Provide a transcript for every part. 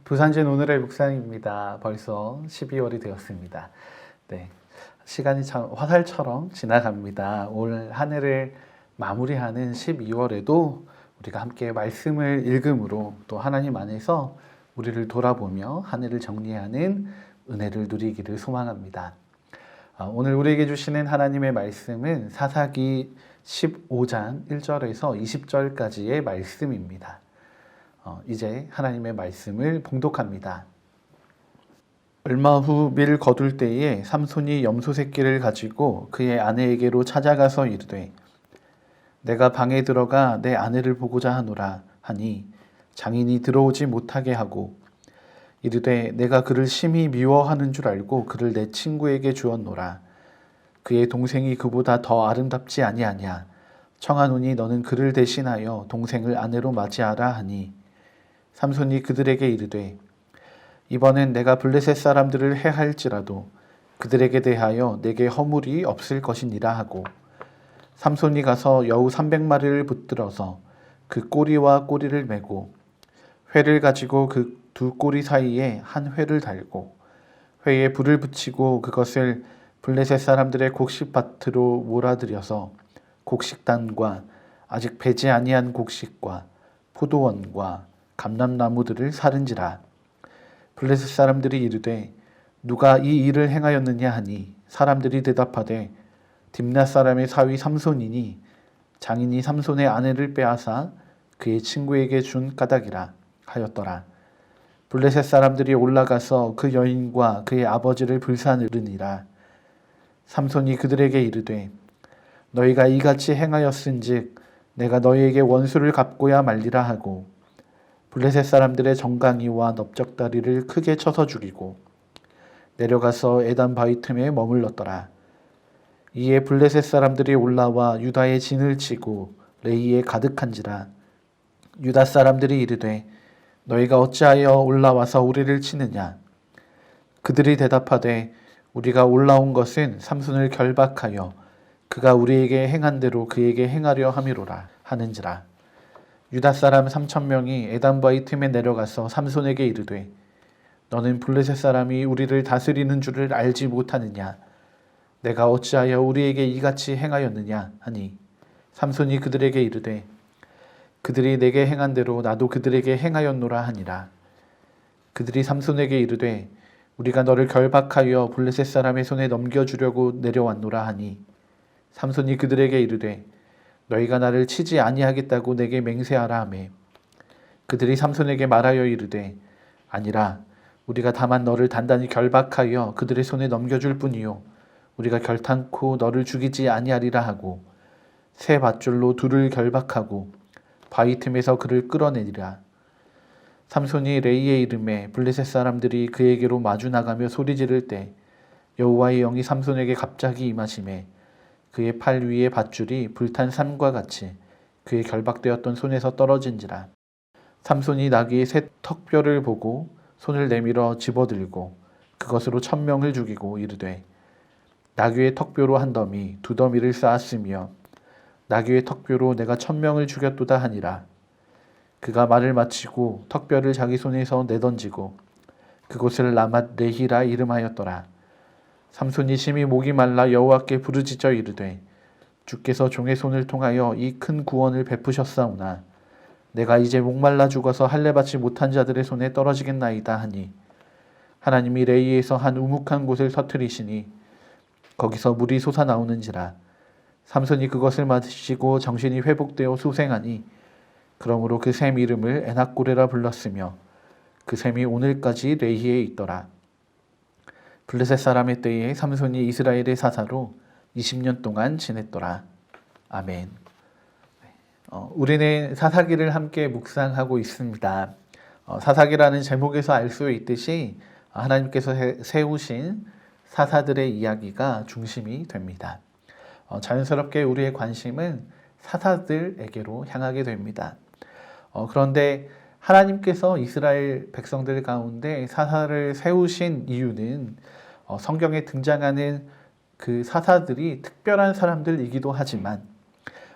부산진 오늘의 묵상입니다. 벌써 12월이 되었습니다. 네, 시간이 참 화살처럼 지나갑니다. 올 한 해를 마무리하는 12월에도 우리가 함께 말씀을 읽음으로 또 하나님 안에서 우리를 돌아보며 한 해를 정리하는 은혜를 누리기를 소망합니다. 오늘 우리에게 주시는 하나님의 말씀은 사사기 15장 1절에서 20절까지의 말씀입니다. 이제 하나님의 말씀을 봉독합니다. 얼마 후 밀 거둘 때에 삼손이 염소 새끼를 가지고 그의 아내에게로 찾아가서 이르되 내가 방에 들어가 내 아내를 보고자 하노라 하니 장인이 들어오지 못하게 하고 이르되 내가 그를 심히 미워하는 줄 알고 그를 내 친구에게 주었노라. 그의 동생이 그보다 더 아름답지 아니하냐. 청하노니 너는 그를 대신하여 동생을 아내로 맞이하라 하니 삼손이 그들에게 이르되 이번엔 내가 블레셋 사람들을 해할지라도 그들에게 대하여 내게 허물이 없을 것이니라 하고 삼손이 가서 여우 300마리를 붙들어서 그 꼬리와 꼬리를 메고 회를 가지고 그 두 꼬리 사이에 한 회를 달고 회에 불을 붙이고 그것을 블레셋 사람들의 곡식밭으로 몰아들여서 곡식단과 아직 배지 아니한 곡식과 포도원과 감람나무들을 사른지라. 블레셋 사람들이 이르되 누가 이 일을 행하였느냐 하니 사람들이 대답하되 딥낫 사람의 사위 삼손이니 장인이 삼손의 아내를 빼앗아 그의 친구에게 준 까닭이라 하였더라. 블레셋 사람들이 올라가서 그 여인과 그의 아버지를 불사르니라. 삼손이 그들에게 이르되 너희가 이같이 행하였은즉 내가 너희에게 원수를 갚고야 말리라 하고 블레셋 사람들의 정강이와 넓적다리를 크게 쳐서 죽이고 내려가서 에단 바위 틈에 머물렀더라. 이에 블레셋 사람들이 올라와 유다의 진을 치고 레이에 가득한지라. 유다 사람들이 이르되 너희가 어찌하여 올라와서 우리를 치느냐. 그들이 대답하되 우리가 올라온 것은 삼손을 결박하여 그가 우리에게 행한 대로 그에게 행하려 함이로라 하는지라. 유다 사람 3,000명이 에단 바위 틈에 내려가서 삼손에게 이르되 너는 블레셋 사람이 우리를 다스리는 줄을 알지 못하느냐. 내가 어찌하여 우리에게 이같이 행하였느냐 하니 삼손이 그들에게 이르되 그들이 내게 행한 대로 나도 그들에게 행하였노라 하니라. 그들이 삼손에게 이르되 우리가 너를 결박하여 블레셋 사람의 손에 넘겨주려고 내려왔노라 하니 삼손이 그들에게 이르되 너희가 나를 치지 아니하겠다고 내게 맹세하라 하매 그들이 삼손에게 말하여 이르되 아니라 우리가 다만 너를 단단히 결박하여 그들의 손에 넘겨줄 뿐이요 우리가 결탄코 너를 죽이지 아니하리라 하고 새 밧줄로 둘을 결박하고 바위 틈에서 그를 끌어내니라. 삼손이 레이의 이름에 블레셋 사람들이 그에게로 마주 나가며 소리 지를 때 여호와의 영이 삼손에게 갑자기 임하시매 그의 팔 위에 밧줄이 불탄 산과 같이 그의 결박되었던 손에서 떨어진지라. 삼손이 나귀의 새 턱뼈를 보고 손을 내밀어 집어들고 그것으로 1,000명을 죽이고 이르되 나귀의 턱뼈로 한 더미 두 더미를 쌓았으며 나귀의 턱뼈로 내가 1,000명을 죽였도다 하니라. 그가 말을 마치고 턱뼈를 자기 손에서 내던지고 그곳을 라맛 레히라 이름하였더라. 삼손이 심히 목이 말라 여호와께 부르짖어 이르되 주께서 종의 손을 통하여 이 큰 구원을 베푸셨사오나 내가 이제 목말라 죽어서 할례받지 못한 자들의 손에 떨어지겠나이다 하니 하나님이 레이에서 한 우묵한 곳을 터뜨리시니 거기서 물이 솟아나오는지라. 삼손이 그것을 마시고 정신이 회복되어 소생하니 그러므로 그 샘 이름을 에낙고레라 불렀으며 그 샘이 오늘까지 레히에 있더라. 블레셋 사람의 때에 삼손이 이스라엘의 사사로 20년 동안 지냈더라. 아멘. 우리는 사사기를 함께 묵상하고 있습니다. 사사기라는 제목에서 알 수 있듯이 하나님께서 세우신 사사들의 이야기가 중심이 됩니다. 자연스럽게 우리의 관심은 사사들에게로 향하게 됩니다. 그런데 하나님께서 이스라엘 백성들 가운데 사사를 세우신 이유는 성경에 등장하는 그 사사들이 특별한 사람들이기도 하지만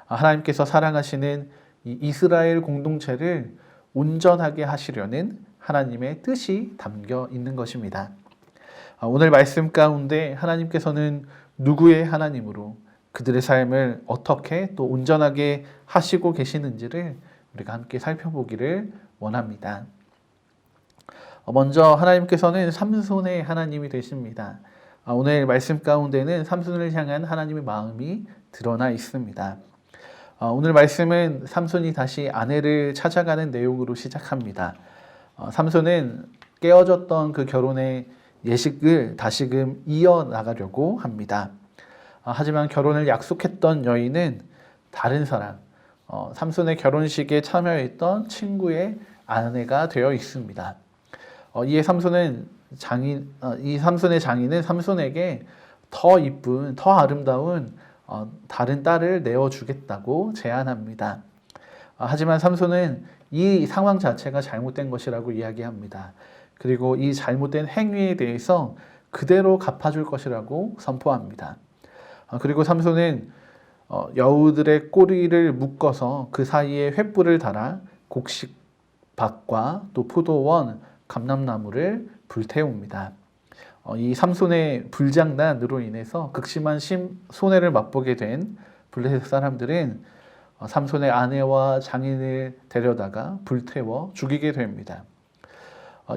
하나님께서 사랑하시는 이 이스라엘 공동체를 온전하게 하시려는 하나님의 뜻이 담겨 있는 것입니다. 오늘 말씀 가운데 하나님께서는 누구의 하나님으로 그들의 삶을 어떻게 또 온전하게 하시고 계시는지를 우리가 함께 살펴보기를 원합니다. 먼저 하나님께서는 삼손의 하나님이 되십니다. 오늘 말씀 가운데는 삼손을 향한 하나님의 마음이 드러나 있습니다. 오늘 말씀은 삼손이 다시 아내를 찾아가는 내용으로 시작합니다. 삼손은 깨어졌던 그 결혼의 예식을 다시금 이어나가려고 합니다. 하지만 결혼을 약속했던 여인은 다른 사람, 삼손의 결혼식에 참여했던 친구의 아내가 되어 있습니다. 이에 이 삼손의 장인은 삼손에게 더 이쁜, 더 아름다운 다른 딸을 내어주겠다고 제안합니다. 하지만 삼손은 이 상황 자체가 잘못된 것이라고 이야기합니다. 그리고 이 잘못된 행위에 대해서 그대로 갚아줄 것이라고 선포합니다. 그리고 삼손은 여우들의 꼬리를 묶어서 그 사이에 횃불을 달아 곡식밭과 또 포도원, 감람나무를 불태웁니다. 이 삼손의 불장난으로 인해서 극심한 손해를 맛보게 된 블레셋 사람들은 삼손의 아내와 장인을 데려다가 불태워 죽이게 됩니다.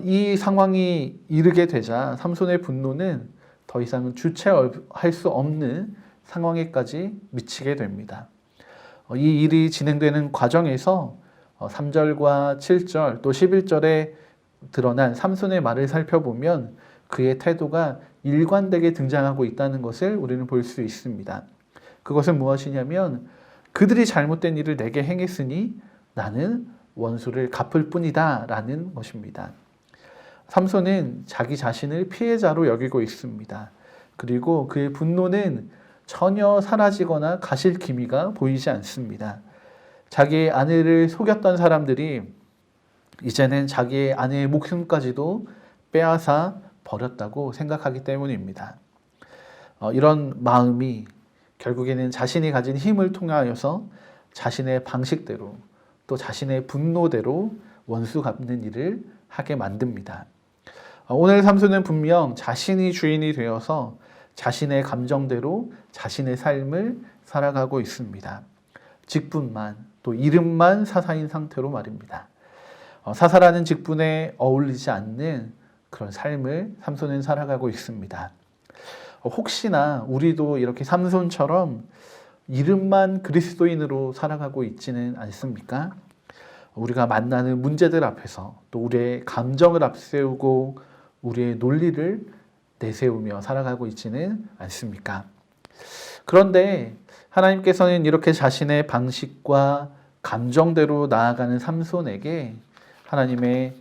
이 상황이 이르게 되자 삼손의 분노는 더 이상은 주체할 수 없는 상황에까지 미치게 됩니다. 이 일이 진행되는 과정에서 3절과 7절 또 11절에 드러난 삼손의 말을 살펴보면 그의 태도가 일관되게 등장하고 있다는 것을 우리는 볼 수 있습니다. 그것은 무엇이냐면 그들이 잘못된 일을 내게 행했으니 나는 원수를 갚을 뿐이다 라는 것입니다. 삼손은 자기 자신을 피해자로 여기고 있습니다. 그리고 그의 분노는 전혀 사라지거나 가실 기미가 보이지 않습니다. 자기의 아내를 속였던 사람들이 이제는 자기의 아내의 목숨까지도 빼앗아 버렸다고 생각하기 때문입니다. 이런 마음이 결국에는 자신이 가진 힘을 통하여서 자신의 방식대로 또 자신의 분노대로 원수 갚는 일을 하게 만듭니다. 오늘 삼손은 분명 자신이 주인이 되어서 자신의 감정대로 자신의 삶을 살아가고 있습니다. 직분만 또 이름만 사사인 상태로 말입니다. 사사라는 직분에 어울리지 않는 그런 삶을 삼손은 살아가고 있습니다. 혹시나 우리도 이렇게 삼손처럼 이름만 그리스도인으로 살아가고 있지는 않습니까? 우리가 만나는 문제들 앞에서 또 우리의 감정을 앞세우고 우리의 논리를 내세우며 살아가고 있지는 않습니까? 그런데 하나님께서는 이렇게 자신의 방식과 감정대로 나아가는 삼손에게 하나님의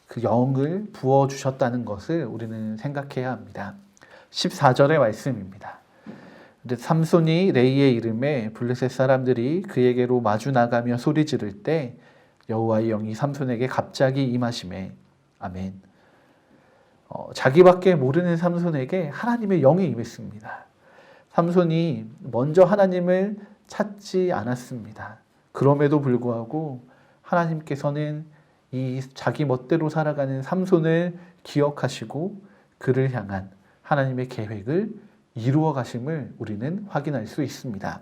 그 영을 부어주셨다는 것을 우리는 생각해야 합니다. 14절의 말씀입니다. 삼손이 레이의 이름에 블레셋 사람들이 그에게로 마주 나가며 소리 지를 때 여호와의 영이 삼손에게 갑자기 임하시매. 아멘. 자기밖에 모르는 삼손에게 하나님의 영이 임했습니다. 삼손이 먼저 하나님을 찾지 않았습니다. 그럼에도 불구하고 하나님께서는 이 자기 멋대로 살아가는 삼손을 기억하시고 그를 향한 하나님의 계획을 이루어 가심을 우리는 확인할 수 있습니다.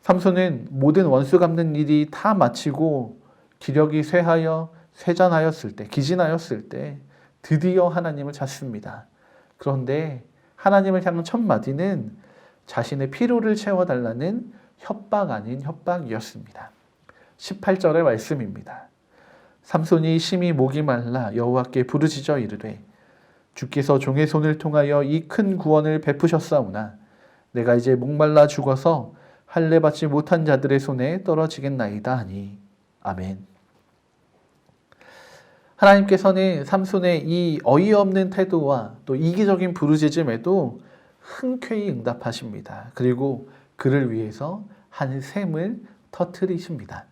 삼손은 모든 원수 갚는 일이 다 마치고 기력이 쇠잔하였을 때, 기진하였을 때 드디어 하나님을 찾습니다. 그런데 하나님을 향한 첫 마디는 자신의 필요를 채워달라는 협박 아닌 협박이었습니다. 18절의 말씀입니다. 삼손이 심히 목이 말라 여호와께 부르짖어 이르되 주께서 종의 손을 통하여 이 큰 구원을 베푸셨사오나 내가 이제 목말라 죽어서 할례 받지 못한 자들의 손에 떨어지겠나이다 하니. 아멘. 하나님께서는 삼손의 이 어이없는 태도와 또 이기적인 부르짖음에도 흔쾌히 응답하십니다. 그리고 그를 위해서 한 샘을 터뜨리십니다.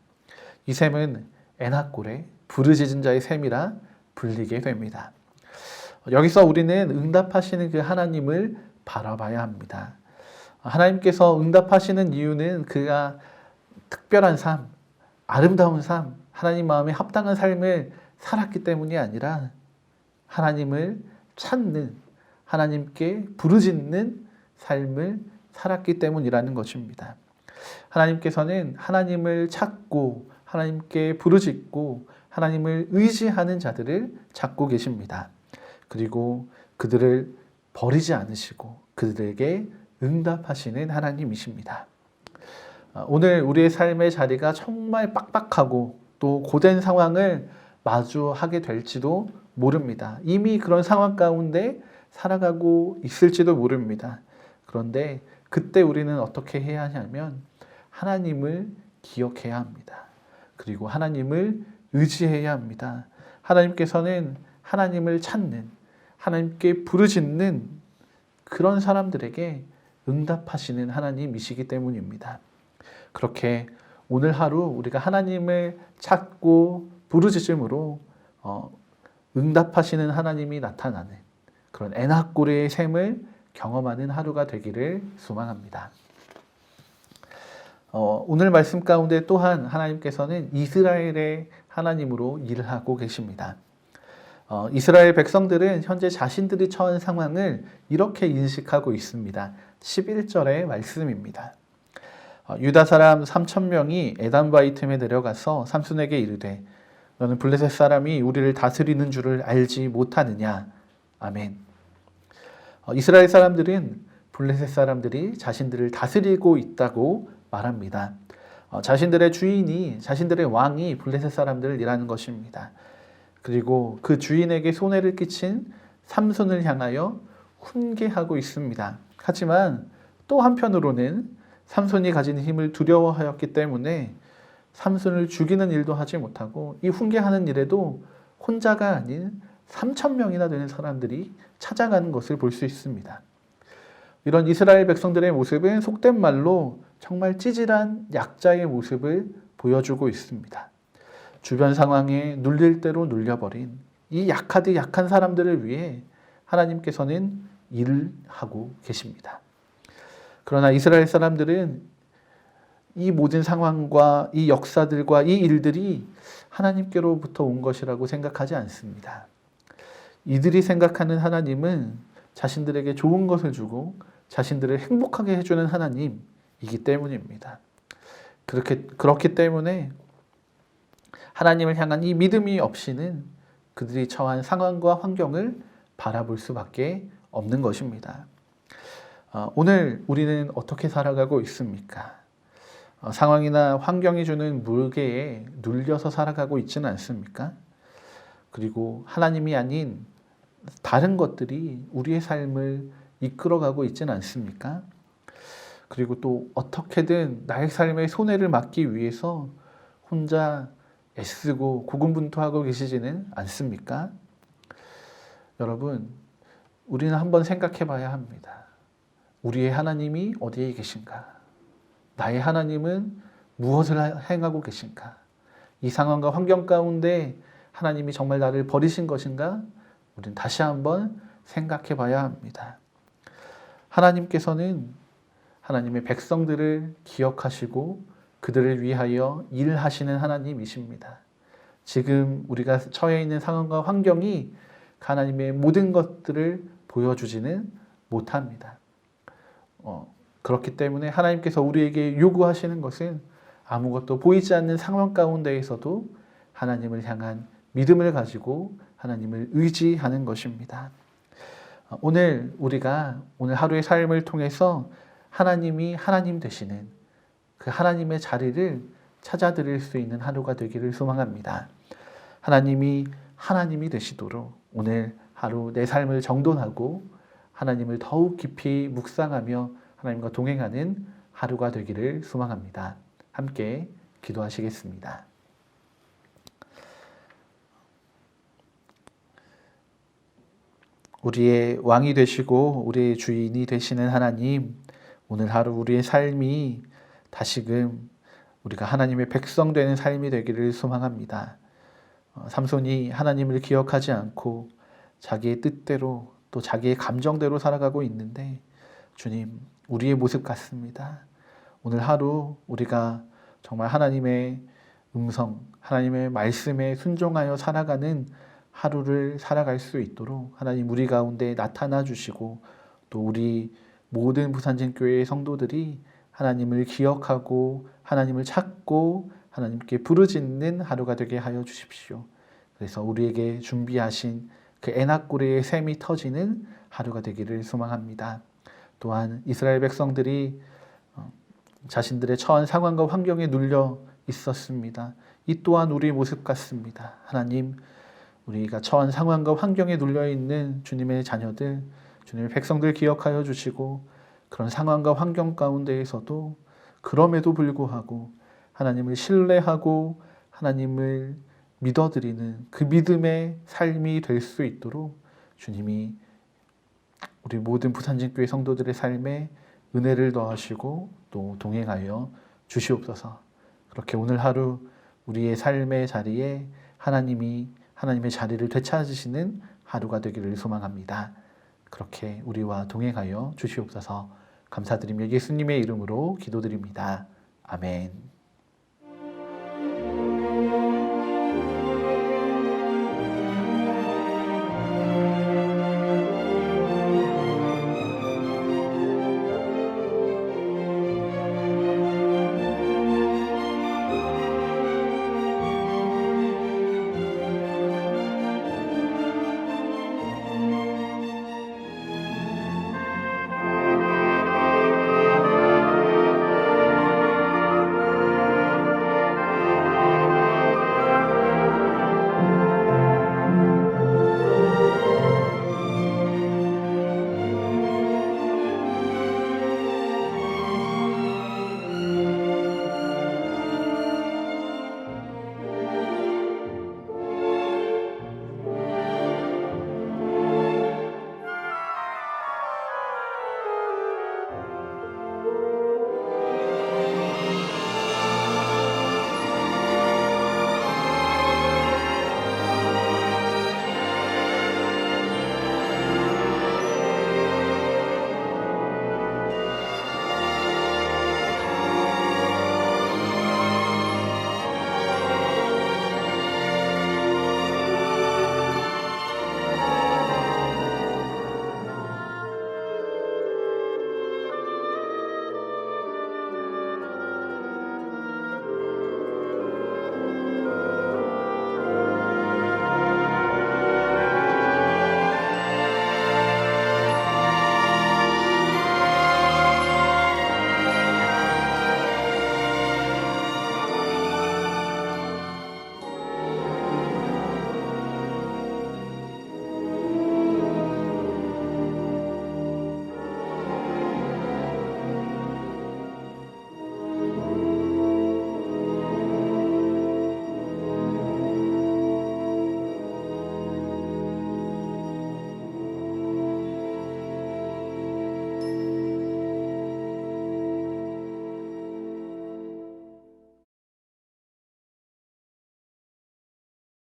이 샘은 에나골의 부르짖은 자의 샘이라 불리게 됩니다. 여기서 우리는 응답하시는 그 하나님을 바라봐야 합니다. 하나님께서 응답하시는 이유는 그가 특별한 삶, 아름다운 삶, 하나님 마음에 합당한 삶을 살았기 때문이 아니라 하나님을 찾는, 하나님께 부르짖는 삶을 살았기 때문이라는 것입니다. 하나님께서는 하나님을 찾고 하나님께 부르짖고 하나님을 의지하는 자들을 찾고 계십니다. 그리고 그들을 버리지 않으시고 그들에게 응답하시는 하나님이십니다. 오늘 우리의 삶의 자리가 정말 빡빡하고 또 고된 상황을 마주하게 될지도 모릅니다. 이미 그런 상황 가운데 살아가고 있을지도 모릅니다. 그런데 그때 우리는 어떻게 해야 하냐면 하나님을 기억해야 합니다. 그리고 하나님을 의지해야 합니다. 하나님께서는 하나님을 찾는, 하나님께 부르짖는 그런 사람들에게 응답하시는 하나님이시기 때문입니다. 그렇게 오늘 하루 우리가 하나님을 찾고 부르짖음으로 응답하시는 하나님이 나타나는 그런 에나꼬르의 샘을 경험하는 하루가 되기를 소망합니다. 오늘 말씀 가운데 또한 하나님께서는 이스라엘의 하나님으로 일을 하고 계십니다. 이스라엘 백성들은 현재 자신들이 처한 상황을 이렇게 인식하고 있습니다. 11절의 말씀입니다. 유다 사람 3,000명이 에담바위 틈에 내려가서 삼손에게 이르되 너는 블레셋 사람이 우리를 다스리는 줄을 알지 못하느냐. 아멘. 이스라엘 사람들은 블레셋 사람들이 자신들을 다스리고 있다고 말합니다. 자신들의 주인이, 자신들의 왕이 블레셋 사람들이라는 것입니다. 그리고 그 주인에게 손해를 끼친 삼손을 향하여 훈계하고 있습니다. 하지만 또 한편으로는 삼손이 가진 힘을 두려워하였기 때문에 삼손을 죽이는 일도 하지 못하고 이 훈계하는 일에도 혼자가 아닌 3,000명이나 되는 사람들이 찾아가는 것을 볼 수 있습니다. 이런 이스라엘 백성들의 모습은 속된 말로 정말 찌질한 약자의 모습을 보여주고 있습니다. 주변 상황에 눌릴 대로 눌려버린 이 약하디 약한 사람들을 위해 하나님께서는 일을 하고 계십니다. 그러나 이스라엘 사람들은 이 모든 상황과 이 역사들과 이 일들이 하나님께로부터 온 것이라고 생각하지 않습니다. 이들이 생각하는 하나님은 자신들에게 좋은 것을 주고 자신들을 행복하게 해주는 하나님이기 때문입니다. 그렇기 때문에 하나님을 향한 이 믿음이 없이는 그들이 처한 상황과 환경을 바라볼 수밖에 없는 것입니다. 오늘 우리는 어떻게 살아가고 있습니까? 상황이나 환경이 주는 무게에 눌려서 살아가고 있지는 않습니까? 그리고 하나님이 아닌 다른 것들이 우리의 삶을 이끌어가고 있지는 않습니까? 그리고 또 어떻게든 나의 삶의 손해를 막기 위해서 혼자 애쓰고 고군분투하고 계시지는 않습니까? 여러분, 우리는 한번 생각해 봐야 합니다. 우리의 하나님이 어디에 계신가? 나의 하나님은 무엇을 행하고 계신가? 이 상황과 환경 가운데 하나님이 정말 나를 버리신 것인가? 우리는 다시 한번 생각해 봐야 합니다. 하나님께서는 하나님의 백성들을 기억하시고 그들을 위하여 일하시는 하나님이십니다. 지금 우리가 처해 있는 상황과 환경이 하나님의 모든 것들을 보여주지는 못합니다. 그렇기 때문에 하나님께서 우리에게 요구하시는 것은 아무것도 보이지 않는 상황 가운데에서도 하나님을 향한 믿음을 가지고 하나님을 의지하는 것입니다. 오늘 우리가 오늘 하루의 삶을 통해서 하나님이 하나님 되시는 그 하나님의 자리를 찾아드릴 수 있는 하루가 되기를 소망합니다. 하나님이 하나님이 되시도록 오늘 하루 내 삶을 정돈하고 하나님을 더욱 깊이 묵상하며 하나님과 동행하는 하루가 되기를 소망합니다. 함께 기도하시겠습니다. 우리의 왕이 되시고 우리의 주인이 되시는 하나님, 오늘 하루 우리의 삶이 다시금 우리가 하나님의 백성 되는 삶이 되기를 소망합니다. 삼손이 하나님을 기억하지 않고 자기의 뜻대로 또 자기의 감정대로 살아가고 있는데 주님, 우리의 모습 같습니다. 오늘 하루 우리가 정말 하나님의 음성, 하나님의 말씀에 순종하여 살아가는 하루를 살아갈 수 있도록 하나님 우리 가운데 나타나 주시고, 또 우리 모든 부산진교회의 성도들이 하나님을 기억하고 하나님을 찾고 하나님께 부르짖는 하루가 되게 하여 주십시오. 그래서 우리에게 준비하신 그 에낙고레의 샘이 터지는 하루가 되기를 소망합니다. 또한 이스라엘 백성들이 자신들의 처한 상황과 환경에 눌려 있었습니다. 이 또한 우리의 모습 같습니다. 하나님, 우리가 처한 상황과 환경에 눌려 있는 주님의 자녀들, 주님의 백성들 기억하여 주시고, 그런 상황과 환경 가운데에서도 그럼에도 불구하고 하나님을 신뢰하고 하나님을 믿어드리는 그 믿음의 삶이 될 수 있도록 주님이 우리 모든 부산진교회 성도들의 삶에 은혜를 더하시고 또 동행하여 주시옵소서. 그렇게 오늘 하루 우리의 삶의 자리에 하나님의 자리를 되찾으시는 하루가 되기를 소망합니다. 그렇게 우리와 동행하여 주시옵소서. 감사드리며 예수님의 이름으로 기도드립니다. 아멘.